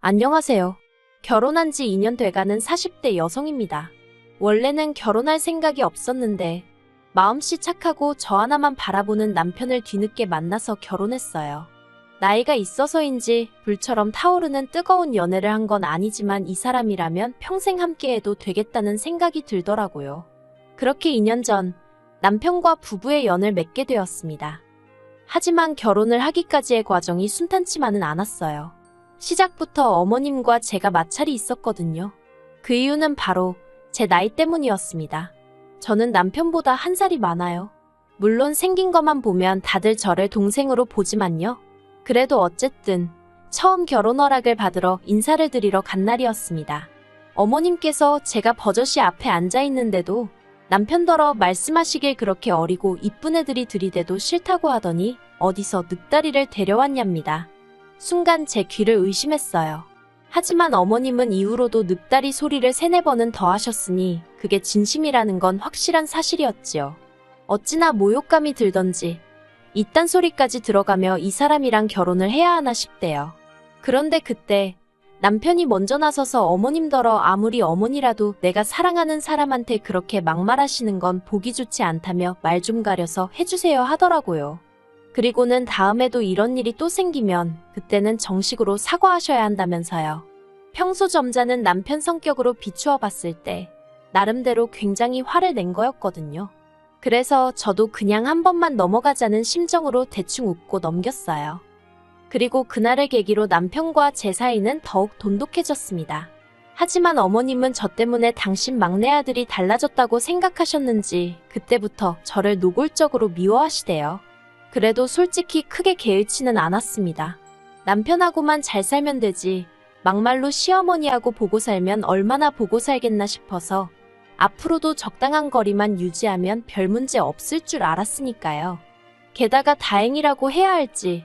안녕하세요. 결혼한 지 2년 돼가는 40대 여성입니다. 원래는 결혼할 생각이 없었는데 마음씨 착하고 저 하나만 바라보는 남편을 뒤늦게 만나서 결혼했어요. 나이가 있어서인지 불처럼 타오르는 뜨거운 연애를 한 건 아니지만 이 사람이라면 평생 함께해도 되겠다는 생각이 들더라고요. 그렇게 2년 전 남편과 부부의 연을 맺게 되었습니다. 하지만 결혼을 하기까지의 과정이 순탄치만은 않았어요. 시작부터 어머님과 제가 마찰이 있었거든요. 그 이유는 바로 제 나이 때문이었습니다. 저는 남편보다 한 살이 많아요. 물론 생긴 것만 보면 다들 저를 동생으로 보지만요. 그래도 어쨌든 처음 결혼 허락을 받으러 인사를 드리러 간 날이었습니다. 어머님께서 제가 버젓이 앞에 앉아 있는데도 남편더러 말씀하시길 그렇게 어리고 이쁜 애들이 들이대도 싫다고 하더니 어디서 늑다리를 데려왔냐입니다. 순간 제 귀를 의심했어요. 하지만 어머님은 이후로도 늑다리 소리를 3-4번은 더 하셨으니 그게 진심이라는 건 확실한 사실이었지요. 어찌나 모욕감이 들던지 이딴 소리까지 들어가며 이 사람이랑 결혼을 해야 하나 싶대요. 그런데 그때 남편이 먼저 나서서 어머님더러 아무리 어머니라도 내가 사랑하는 사람한테 그렇게 막말하시는 건 보기 좋지 않다며 말 좀 가려서 해주세요 하더라고요. 그리고는 다음에도 이런 일이 또 생기면 그때는 정식으로 사과하셔야 한다면서요. 평소 점잖은 남편 성격으로 비추어 봤을 때 나름대로 굉장히 화를 낸 거였거든요. 그래서 저도 그냥 한 번만 넘어가자는 심정으로 대충 웃고 넘겼어요. 그리고 그날을 계기로 남편과 제 사이는 더욱 돈독해졌습니다. 하지만 어머님은 저 때문에 당신 막내 아들이 달라졌다고 생각하셨는지 그때부터 저를 노골적으로 미워하시대요. 그래도 솔직히 크게 개의치는 않았습니다. 남편하고만 잘 살면 되지 막말로 시어머니하고 보고 살면 얼마나 보고 살겠나 싶어서 앞으로도 적당한 거리만 유지하면 별 문제 없을 줄 알았으니까요. 게다가 다행이라고 해야 할지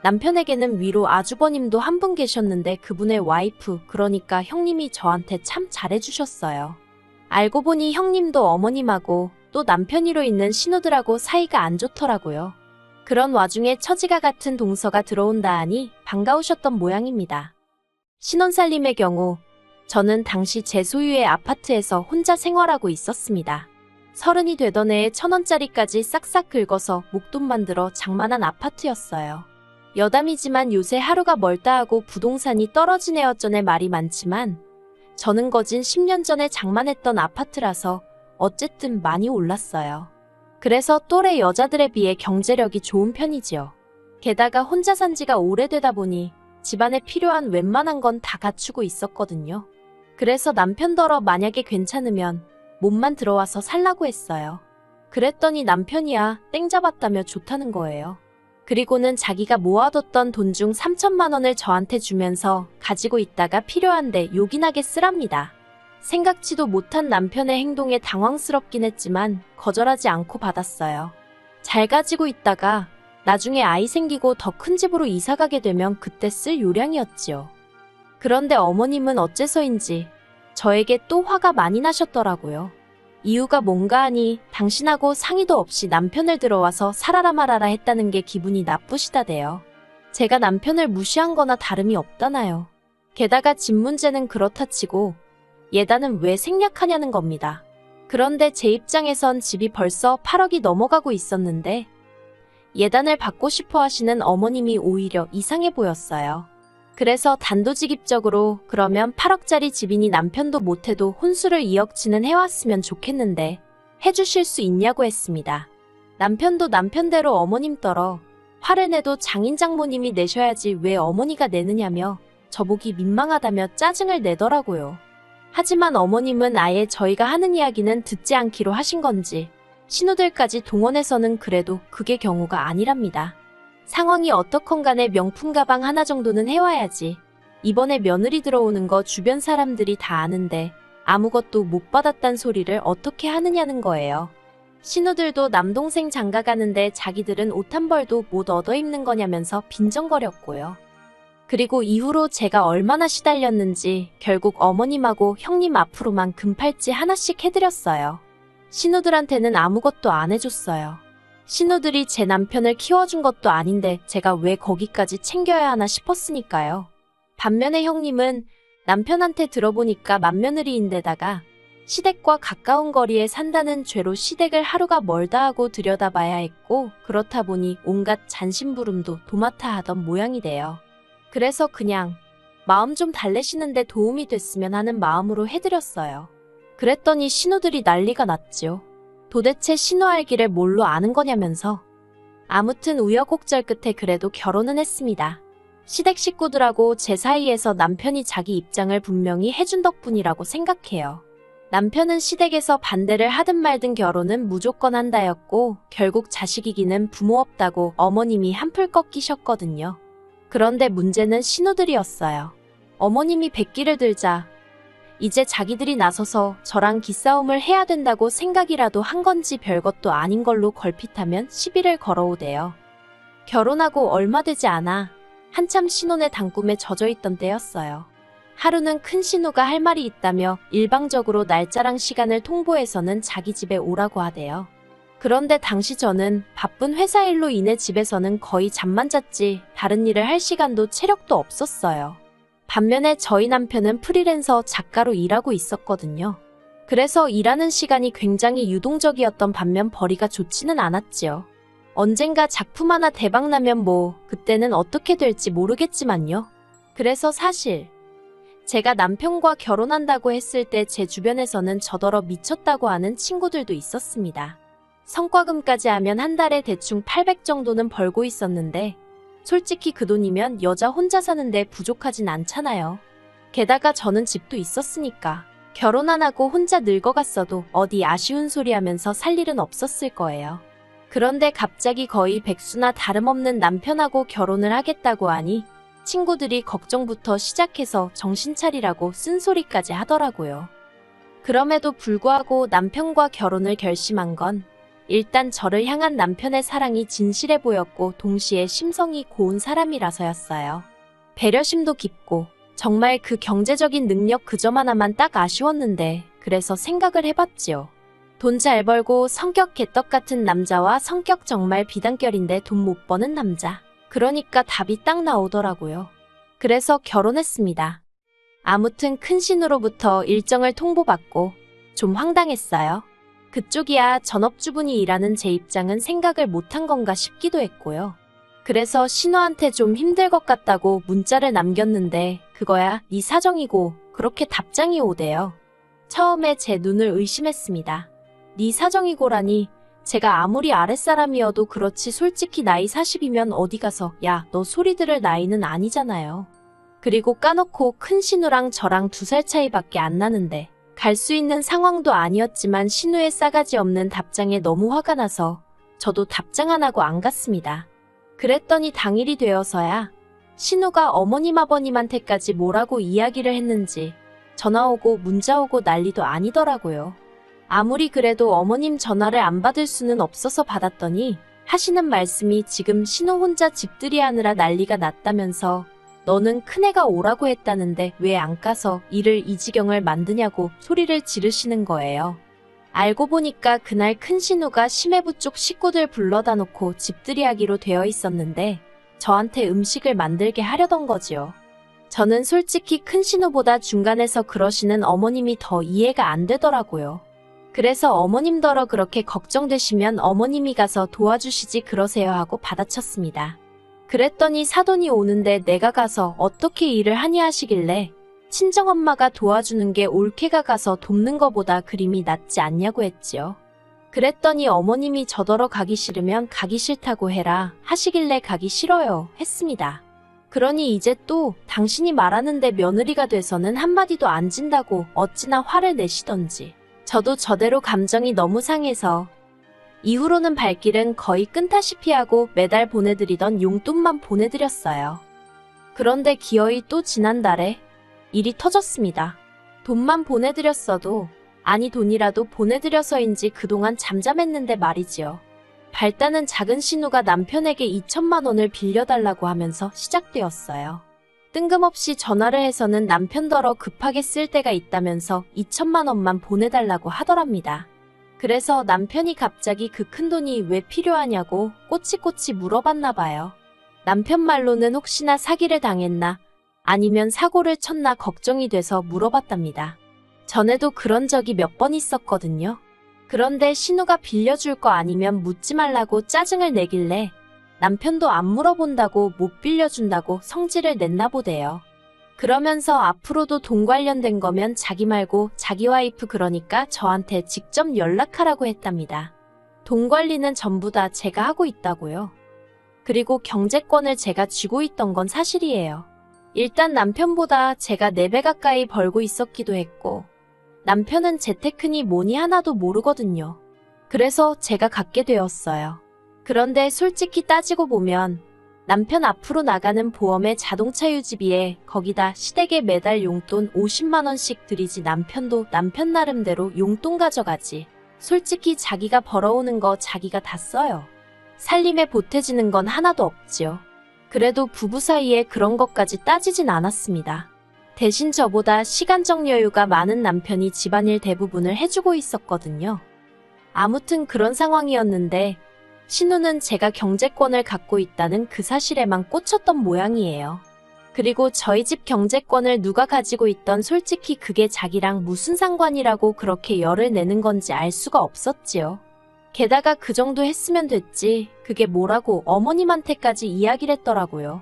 남편에게는 위로 아주버님도 한 분 계셨는데 그분의 와이프 그러니까 형님이 저한테 참 잘해주셨어요. 알고 보니 형님도 어머님하고 또 남편이로 있는 신우들하고 사이가 안 좋더라고요. 그런 와중에 처지가 같은 동서가 들어온다 하니 반가우셨던 모양입니다. 신혼살림의 경우 저는 당시 제 소유의 아파트에서 혼자 생활하고 있었습니다. 30이 되던 해에 1,000원짜리까지 싹싹 긁어서 목돈만 들어 장만한 아파트였어요. 여담이지만 요새 하루가 멀다 하고 부동산이 떨어지네 어쩌네 말이 많지만 저는 거진 10년 전에 장만했던 아파트라서 어쨌든 많이 올랐어요. 그래서 또래 여자들에 비해 경제력이 좋은 편이지요. 게다가 혼자 산 지가 오래되다 보니 집안에 필요한 웬만한 건 다 갖추고 있었거든요. 그래서 남편더러 만약에 괜찮으면 몸만 들어와서 살라고 했어요. 그랬더니 남편이야 땡 잡았다며 좋다는 거예요. 그리고는 자기가 모아뒀던 돈 중 3천만 원을 저한테 주면서 가지고 있다가 필요한데 요긴하게 쓰랍니다. 생각지도 못한 남편의 행동에 당황스럽긴 했지만 거절하지 않고 받았어요. 잘 가지고 있다가 나중에 아이 생기고 더 큰 집으로 이사가게 되면 그때 쓸 요량이었지요. 그런데 어머님은 어째서인지 저에게 또 화가 많이 나셨더라고요. 이유가 뭔가 하니 당신하고 상의도 없이 남편을 들어와서 살아라 말아라 했다는 게 기분이 나쁘시다대요. 제가 남편을 무시한 거나 다름이 없다나요. 게다가 집 문제는 그렇다 치고 예단은 왜 생략하냐는 겁니다. 그런데 제 입장에선 집이 벌써 8억이 넘어가고 있었는데 예단을 받고 싶어 하시는 어머님이 오히려 이상해 보였어요. 그래서 단도직입적으로 그러면 8억짜리 집이니 남편도 못해도 혼수를 2억치는 해왔으면 좋겠는데 해주실 수 있냐고 했습니다. 남편도 남편대로 어머님 떨어 화를 내도 장인 장모님이 내셔야지 왜 어머니가 내느냐며 저보기 민망하다며 짜증을 내더라고요. 하지만 어머님은 아예 저희가 하는 이야기는 듣지 않기로 하신 건지 신우들까지 동원해서는 그래도 그게 경우가 아니랍니다. 상황이 어떻건 간에 명품 가방 하나 정도는 해와야지. 이번에 며느리 들어오는 거 주변 사람들이 다 아는데 아무것도 못 받았단 소리를 어떻게 하느냐는 거예요. 신우들도 남동생 장가 가는데 자기들은 옷 한 벌도 못 얻어 입는 거냐면서 빈정거렸고요. 그리고 이후로 제가 얼마나 시달렸는지 결국 어머님하고 형님 앞으로만 금팔찌 하나씩 해드렸어요. 신우들한테는 아무것도 안 해줬어요. 신우들이 제 남편을 키워준 것도 아닌데 제가 왜 거기까지 챙겨야 하나 싶었으니까요. 반면에 형님은 남편한테 들어보니까 맏며느리인데다가 시댁과 가까운 거리에 산다는 죄로 시댁을 하루가 멀다 하고 들여다봐야 했고, 그렇다 보니 온갖 잔심부름도 도맡아 하던 모양이래요. 그래서 그냥 마음 좀 달래시는데 도움이 됐으면 하는 마음으로 해드렸어요. 그랬더니 신우들이 난리가 났지요. 도대체 신우 알기를 뭘로 아는 거냐면서. 아무튼 우여곡절 끝에 그래도 결혼은 했습니다. 시댁 식구들하고 제 사이에서 남편이 자기 입장을 분명히 해준 덕분이라고 생각해요. 남편은 시댁에서 반대를 하든 말든 결혼은 무조건 한다였고, 결국 자식이기는 부모 없다고 어머님이 한풀 꺾이셨거든요. 그런데 문제는 신우들이었어요. 어머님이 백기를 들자 이제 자기들이 나서서 저랑 기싸움을 해야 된다고 생각이라도 한 건지 별것도 아닌 걸로 걸핏하면 시비를 걸어오대요. 결혼하고 얼마 되지 않아 한참 신혼의 단꿈에 젖어있던 때였어요. 하루는 큰 신우가 할 말이 있다며 일방적으로 날짜랑 시간을 통보해서는 자기 집에 오라고 하대요. 그런데 당시 저는 바쁜 회사 일로 인해 집에서는 거의 잠만 잤지 다른 일을 할 시간도 체력도 없었어요. 반면에 저희 남편은 프리랜서 작가로 일하고 있었거든요. 그래서 일하는 시간이 굉장히 유동적이었던 반면 벌이가 좋지는 않았지요. 언젠가 작품 하나 대박나면 그때는 어떻게 될지 모르겠지만요. 그래서 사실 제가 남편과 결혼한다고 했을 때 제 주변에서는 저더러 미쳤다고 하는 친구들도 있었습니다. 성과금까지 하면 한 달에 대충 800 정도는 벌고 있었는데 솔직히 그 돈이면 여자 혼자 사는데 부족하진 않잖아요. 게다가 저는 집도 있었으니까 결혼 안 하고 혼자 늙어갔어도 어디 아쉬운 소리 하면서 살 일은 없었을 거예요. 그런데 갑자기 거의 백수나 다름없는 남편하고 결혼을 하겠다고 하니 친구들이 걱정부터 시작해서 정신 차리라고 쓴소리까지 하더라고요. 그럼에도 불구하고 남편과 결혼을 결심한 건 일단 저를 향한 남편의 사랑이 진실해 보였고 동시에 심성이 고운 사람이라서였어요. 배려심도 깊고 정말 그 경제적인 능력 그 점 하나만 딱 아쉬웠는데 그래서 생각을 해봤지요. 돈 잘 벌고 성격 개떡 같은 남자와 성격 정말 비단결인데 돈 못 버는 남자. 그러니까 답이 딱 나오더라고요. 그래서 결혼했습니다. 아무튼 큰 신우로부터 일정을 통보받고 좀 황당했어요. 그쪽이야 전업주분이 일하는 제 입장은 생각을 못한 건가 싶기도 했고요. 그래서 신우한테 좀 힘들 것 같다고 문자를 남겼는데 그거야 네 사정이고 그렇게 답장이 오대요. 처음에 제 눈을 의심했습니다. 네 사정이고라니 제가 아무리 아랫사람이어도 그렇지 솔직히 나이 40이면 어디 가서 야, 너 소리 들을 나이는 아니잖아요. 그리고 까놓고 큰 신우랑 저랑 2살 차이밖에 안 나는데 갈 수 있는 상황도 아니었지만 신우의 싸가지 없는 답장에 너무 화가 나서 저도 답장 안 하고 안 갔습니다. 그랬더니 당일이 되어서야 신우가 어머님 아버님한테까지 뭐라고 이야기를 했는지 전화 오고 문자 오고 난리도 아니더라고요. 아무리 그래도 어머님 전화를 안 받을 수는 없어서 받았더니 하시는 말씀이 지금 신우 혼자 집들이 하느라 난리가 났다면서 너는 큰애가 오라고 했다는데 왜 안 가서 일을 이 지경을 만드냐고 소리를 지르시는 거예요. 알고 보니까 그날 큰 신우가 심해부 쪽 식구들 불러다 놓고 집들이 하기로 되어 있었는데 저한테 음식을 만들게 하려던 거지요. 저는 솔직히 큰 신우보다 중간에서 그러시는 어머님이 더 이해가 안 되더라고요. 그래서 어머님더러 그렇게 걱정되시면 어머님이 가서 도와주시지 그러세요 하고 받아쳤습니다. 그랬더니 사돈이 오는데 내가 가서 어떻게 일을 하니 하시길래 친정엄마가 도와주는 게 옳게가 가서 돕는 거보다 그림이 낫지 않냐고 했지요. 그랬더니 어머님이 저더러 가기 싫으면 가기 싫다고 해라 하시길래 가기 싫어요 했습니다. 그러니 이제 또 당신이 말하는데 며느리가 돼서는 한마디도 안 진다고 어찌나 화를 내시던지 저도 저대로 감정이 너무 상해서 이후로는 발길은 거의 끈다시피 하고 매달 보내드리던 용돈만 보내드렸어요. 그런데 기어이 또 지난달에 일이 터졌습니다. 돈만 보내드렸어도 아니 돈이라도 보내드려서인지 그동안 잠잠했는데 말이지요. 발단은 작은 신우가 남편에게 2천만 원을 빌려달라고 하면서 시작되었어요. 뜬금없이 전화를 해서는 남편더러 급하게 쓸 때가 있다면서 2천만 원만 보내달라고 하더랍니다. 그래서 남편이 갑자기 그 큰돈이 왜 필요하냐고 꼬치꼬치 물어봤나 봐요. 남편 말로는 혹시나 사기를 당했나 아니면 사고를 쳤나 걱정이 돼서 물어봤답니다. 전에도 그런 적이 몇 번 있었거든요. 그런데 신우가 빌려줄 거 아니면 묻지 말라고 짜증을 내길래 남편도 안 물어본다고 못 빌려준다고 성질을 냈나 보대요. 그러면서 앞으로도 돈 관련된 거면 자기 말고 자기 와이프 그러니까 저한테 직접 연락하라고 했답니다. 돈 관리는 전부 다 제가 하고 있다고요. 그리고 경제권을 제가 쥐고 있던 건 사실이에요. 일단 남편보다 제가 4배 가까이 벌고 있었기도 했고 남편은 재테크니 뭐니 하나도 모르거든요. 그래서 제가 갖게 되었어요. 그런데 솔직히 따지고 보면 남편 앞으로 나가는 보험에 자동차 유지비에 거기다 시댁에 매달 용돈 50만 원씩 드리지 남편도 남편 나름대로 용돈 가져가지. 솔직히 자기가 벌어오는 거 자기가 다 써요. 살림에 보태지는 건 하나도 없지요. 그래도 부부 사이에 그런 것까지 따지진 않았습니다. 대신 저보다 시간적 여유가 많은 남편이 집안일 대부분을 해주고 있었거든요. 아무튼 그런 상황이었는데 신우는 제가 경제권을 갖고 있다는 그 사실에만 꽂혔던 모양이에요. 그리고 저희 집 경제권을 누가 가지고 있던 솔직히 그게 자기랑 무슨 상관이라고 그렇게 열을 내는 건지 알 수가 없었지요. 게다가 그 정도 했으면 됐지 그게 뭐라고 어머님한테까지 이야기를 했더라고요.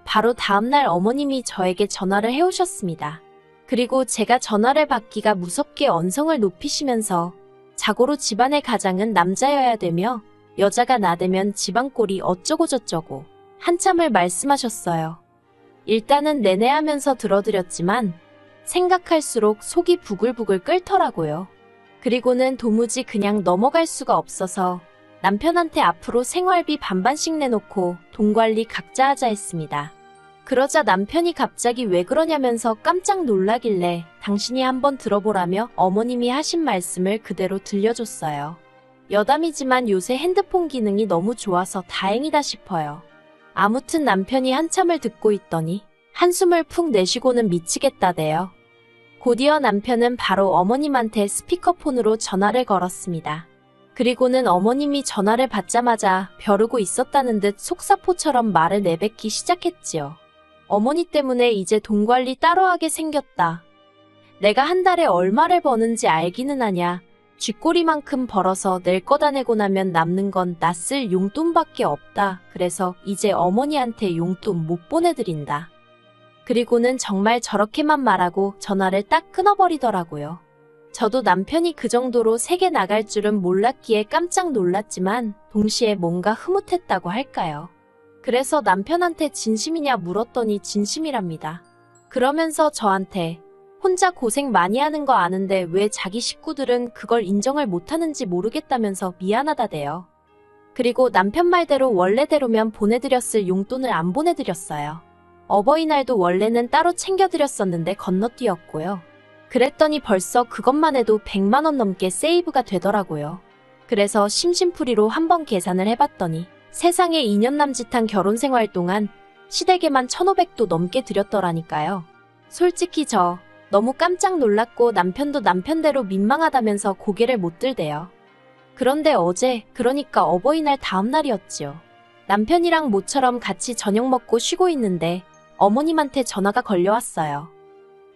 바로 다음날 어머님이 저에게 전화를 해오셨습니다. 그리고 제가 전화를 받기가 무섭게 언성을 높이시면서 자고로 집안의 가장은 남자여야 되며 여자가 나대면 집안 꼴이 어쩌고저쩌고 한참을 말씀하셨어요. 일단은 내내 하면서 들어드렸지만 생각할수록 속이 부글부글 끓더라고요. 그리고는 도무지 그냥 넘어갈 수가 없어서 남편한테 앞으로 생활비 반반씩 내놓고 돈 관리 각자 하자 했습니다. 그러자 남편이 갑자기 왜 그러냐면서 깜짝 놀라길래 당신이 한번 들어보라며 어머님이 하신 말씀을 그대로 들려줬어요. 여담이지만 요새 핸드폰 기능이 너무 좋아서 다행이다 싶어요. 아무튼 남편이 한참을 듣고 있더니 한숨을 푹 내쉬고는 미치겠다대요. 곧이어 남편은 바로 어머님한테 스피커폰으로 전화를 걸었습니다. 그리고는 어머님이 전화를 받자마자 벼르고 있었다는 듯 속사포처럼 말을 내뱉기 시작했지요. 어머니 때문에 이제 돈 관리 따로 하게 생겼다. 내가 한 달에 얼마를 버는지 알기는 하냐. 쥐꼬리만큼 벌어서 낼 거다 내고 나면 남는 건 나 쓸 용돈밖에 없다. 그래서 이제 어머니한테 용돈 못 보내드린다. 그리고는 정말 저렇게만 말하고 전화를 딱 끊어버리더라고요. 저도 남편이 그 정도로 세게 나갈 줄은 몰랐기에 깜짝 놀랐지만 동시에 뭔가 흐뭇했다고 할까요. 그래서 남편한테 진심이냐 물었더니 진심이랍니다. 그러면서 저한테 혼자 고생 많이 하는 거 아는데 왜 자기 식구들은 그걸 인정을 못하는지 모르겠다면서 미안하다대요. 그리고 남편 말대로 원래대로면 보내드렸을 용돈을 안 보내드렸어요. 어버이날도 원래는 따로 챙겨드렸었는데 건너뛰었고요. 그랬더니 벌써 그것만 해도 100만 원 넘게 세이브가 되더라고요. 그래서 심심풀이로 한번 계산을 해봤더니 세상에 2년 남짓한 결혼 생활 동안 시댁에만 1,500도 넘게 드렸더라니까요. 솔직히 저 너무 깜짝 놀랐고 남편도 남편대로 민망하다면서 고개를 못 들대요. 그런데 어제, 그러니까 어버이날 다음 날이었지요. 남편이랑 모처럼 같이 저녁 먹고 쉬고 있는데 어머님한테 전화가 걸려왔어요.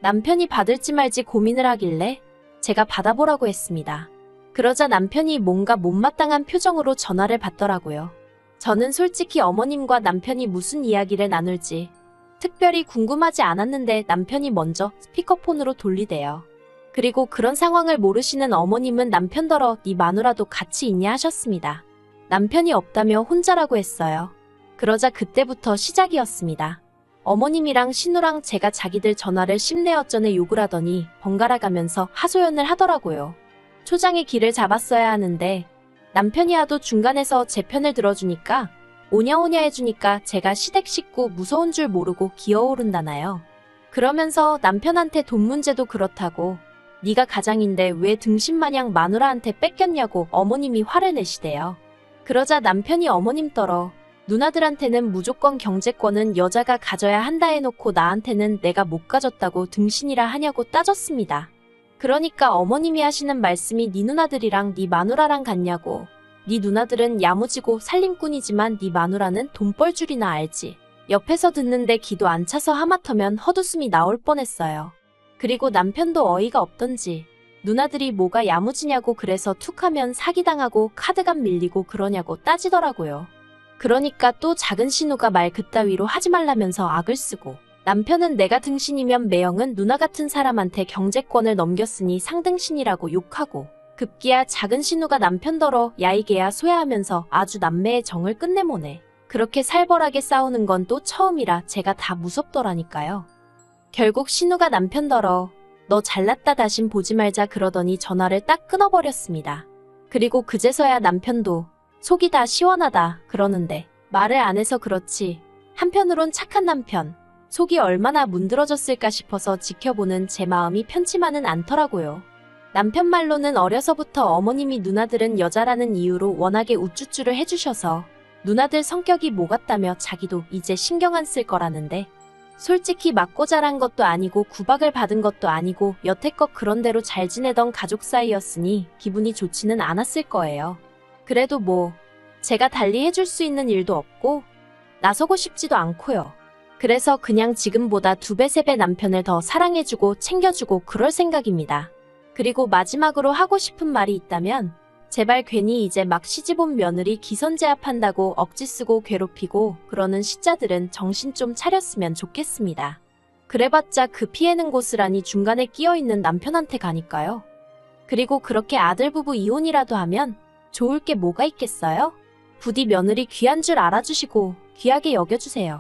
남편이 받을지 말지 고민을 하길래 제가 받아보라고 했습니다. 그러자 남편이 뭔가 못마땅한 표정으로 전화를 받더라고요. 저는 솔직히 어머님과 남편이 무슨 이야기를 나눌지 특별히 궁금하지 않았는데 남편이 먼저 스피커폰으로 돌리대요. 그리고 그런 상황을 모르시는 어머님은 남편더러 네 마누라도 같이 있냐 하셨습니다. 남편이 없다며 혼자라고 했어요. 그러자 그때부터 시작이었습니다. 어머님이랑 신우랑 제가 자기들 전화를 심내어전에 욕을 하더니 번갈아 가면서 하소연을 하더라고요. 초장의 길을 잡았어야 하는데 남편이 하도 중간에서 제 편을 들어주니까 오냐오냐 해주니까 제가 시댁 식구 무서운 줄 모르고 기어오른다나요. 그러면서 남편한테 돈 문제도 그렇다고 네가 가장인데 왜 등신마냥 마누라한테 뺏겼냐고 어머님이 화를 내시대요. 그러자 남편이 어머님 떨어 누나들한테는 무조건 경제권은 여자가 가져야 한다 해놓고 나한테는 내가 못 가졌다고 등신이라 하냐고 따졌습니다. 그러니까 어머님이 하시는 말씀이 네 누나들이랑 네 마누라랑 같냐고. 네 누나들은 야무지고 살림꾼이지만 네 마누라는 돈 벌 줄이나 알지. 옆에서 듣는데 기도 안 차서 하마터면 헛웃음이 나올 뻔했어요. 그리고 남편도 어이가 없던지 누나들이 뭐가 야무지냐고 그래서 툭하면 사기당하고 카드값 밀리고 그러냐고 따지더라고요. 그러니까 또 작은 신우가 말 그따위로 하지 말라면서 악을 쓰고 남편은 내가 등신이면 매형은 누나 같은 사람한테 경제권을 넘겼으니 상등신이라고 욕하고 급기야 작은 신우가 남편더러 야이개야 소야하면서 아주 남매의 정을 끝내모네. 그렇게 살벌하게 싸우는 건 또 처음이라 제가 다 무섭더라니까요. 결국 신우가 남편더러 너 잘났다 다신 보지 말자 그러더니 전화를 딱 끊어버렸습니다. 그리고 그제서야 남편도 속이 다 시원하다 그러는데 말을 안 해서 그렇지 한편으론 착한 남편 속이 얼마나 문드러졌을까 싶어서 지켜보는 제 마음이 편치만은 않더라고요. 남편 말로는 어려서부터 어머님이 누나들은 여자라는 이유로 워낙에 우쭈쭈를 해주셔서 누나들 성격이 뭐 같다며 자기도 이제 신경 안 쓸 거라는데 솔직히 맞고 자란 것도 아니고 구박을 받은 것도 아니고 여태껏 그런대로 잘 지내던 가족 사이였으니 기분이 좋지는 않았을 거예요. 그래도 뭐 제가 달리 해줄 수 있는 일도 없고 나서고 싶지도 않고요. 그래서 그냥 지금보다 2배, 3배 남편을 더 사랑해주고 챙겨주고 그럴 생각입니다. 그리고 마지막으로 하고 싶은 말이 있다면 제발 괜히 이제 막 시집온 며느리 기선제압한다고 억지 쓰고 괴롭히고 그러는 시자들은 정신 좀 차렸으면 좋겠습니다. 그래봤자 그 피해는 고스란히 중간에 끼어있는 남편한테 가니까요. 그리고 그렇게 아들 부부 이혼이라도 하면 좋을 게 뭐가 있겠어요? 부디 며느리 귀한 줄 알아주시고 귀하게 여겨주세요.